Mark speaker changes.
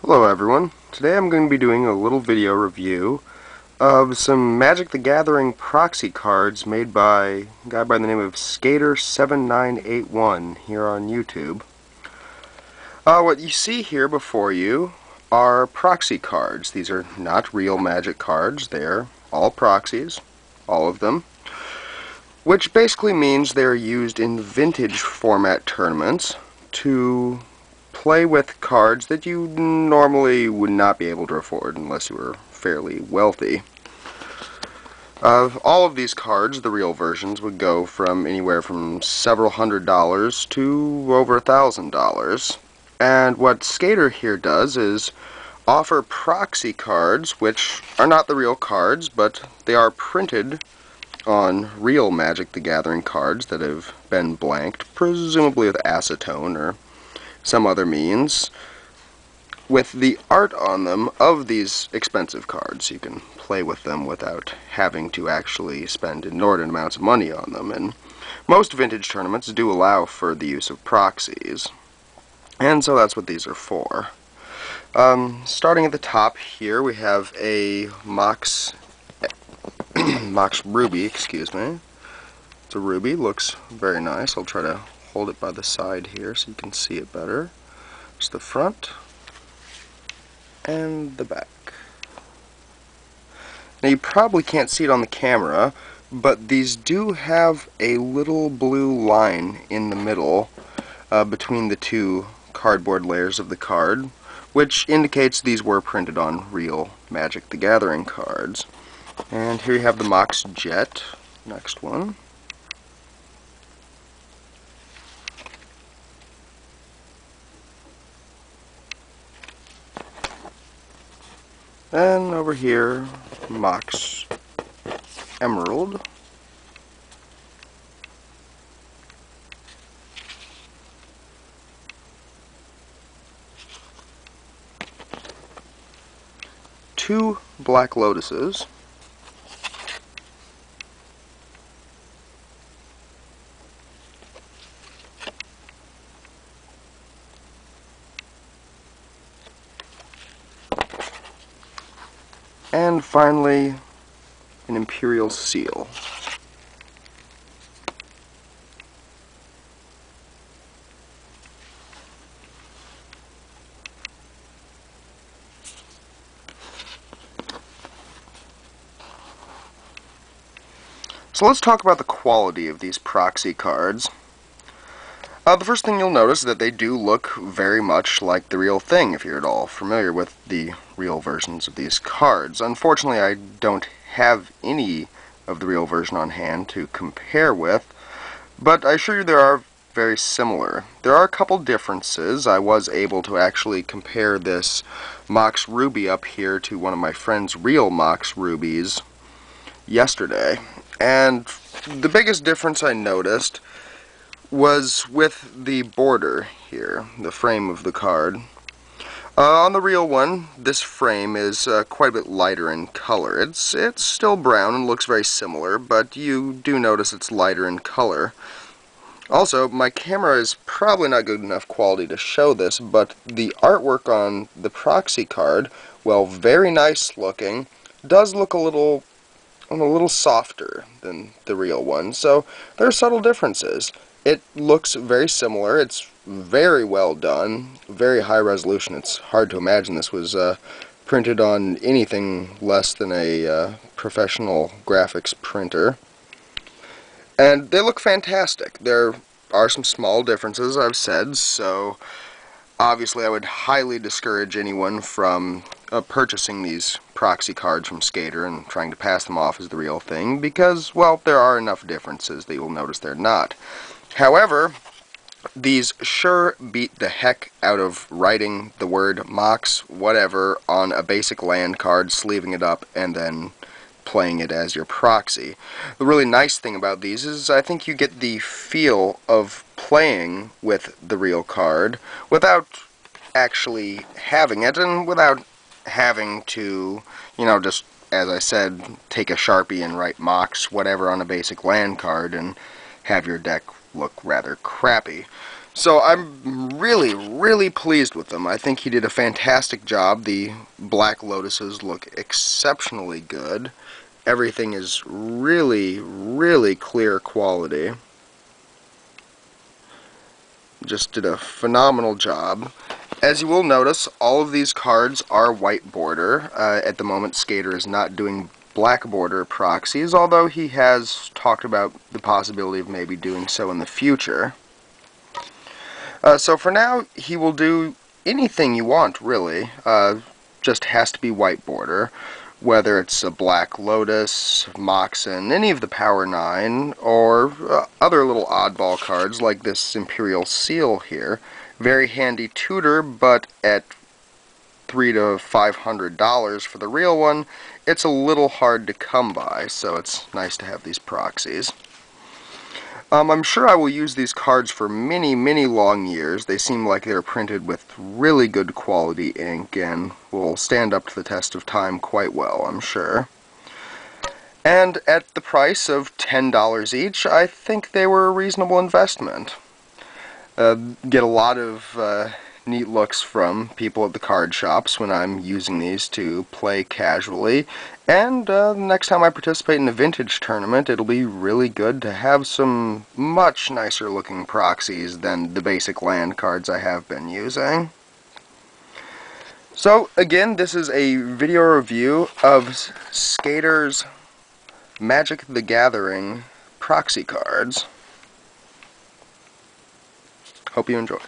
Speaker 1: Hello everyone. Today I'm going to be doing a little video review of some Magic the Gathering proxy cards made by a guy by the name of Sk8er7981 here on YouTube. What you see here before you are proxy cards. These are not real Magic cards. They're all proxies, all of them, which basically means they're used in vintage format tournaments to play with cards that you normally would not be able to afford unless you were fairly wealthy. All of these cards, the real versions, would go from anywhere from several $100s to over $1,000. And what Sk8er here does is offer proxy cards, which are not the real cards, but they are printed on real Magic the Gathering cards that have been blanked, presumably with acetone or some other means, with the art on them of these expensive cards. You can play with them without having to actually spend inordinate amounts of money on them, and most vintage tournaments do allow for the use of proxies, and so that's what these are for. Starting at the top here, we have a Mox Ruby, excuse me. It's a ruby, looks very nice. I'll try to hold it by the side here so you can see it better. It's the front and the back. Now you probably can't see it on the camera, but these do have a little blue line in the middle between the two cardboard layers of the card, which indicates these were printed on real Magic the Gathering cards. And here you have the Mox Jet, next one. And over here, Mox Emerald. Two Black Lotuses. And finally, an Imperial Seal. So let's talk about the quality of these proxy cards. The first thing you'll notice is that they do look very much like the real thing, if you're at all familiar with the real versions of these cards. Unfortunately, I don't have any of the real version on hand to compare with, but I assure you they are very similar. There are a couple differences. I was able to actually compare this Mox Ruby up here to one of my friend's real Mox Rubies yesterday, and the biggest difference I noticed was with the border here, the frame of the card. On the real one, this frame is quite a bit lighter in color. It's still brown and looks very similar, but you do notice it's lighter in color. Also, my camera is probably not good enough quality to show this, but the artwork on the proxy card, while very nice looking, does look a little softer than the real one, so there are subtle differences. It looks very similar, it's very well done, very high resolution. It's hard to imagine this was printed on anything less than a professional graphics printer. And they look fantastic. There are some small differences, I've said, so obviously I would highly discourage anyone from purchasing these proxy cards from Sk8er and trying to pass them off as the real thing, because, well, there are enough differences that you'll notice they're not. However, these sure beat the heck out of writing the word Mox whatever on a basic land card, sleeving it up, and then playing it as your proxy. The really nice thing about these is I think you get the feel of playing with the real card without actually having it, and without having to, you know, just, as I said, take a Sharpie and write Mox whatever on a basic land card and have your deck look rather crappy. So I'm really pleased with them. I think he did a fantastic job. The Black Lotuses look exceptionally good. Everything is really clear quality. Just did a phenomenal job. As you will notice, all of these cards are white border. At the moment, Sk8er is not doing black border proxies, although he has talked about the possibility of maybe doing so in the future. So for now, he will do anything you want, really. Just has to be white border. Whether it's a Black Lotus, Moxen, any of the Power 9, or other little oddball cards like this Imperial Seal here. Very handy tutor, but at $300 to $500 for the real one, it's a little hard to come by, so it's nice to have these proxies. I'm sure I will use these cards for many long years. They seem like they're printed with really good quality ink and will stand up to the test of time quite well, I'm sure. And at the price of $10 each, I think they were a reasonable investment. Get a lot of neat looks from people at the card shops when I'm using these to play casually, and the next time I participate in a vintage tournament, it'll be really good to have some much nicer looking proxies than the basic land cards I have been using. So again, this is a video review of Sk8er's Magic the Gathering proxy cards. Hope you enjoyed.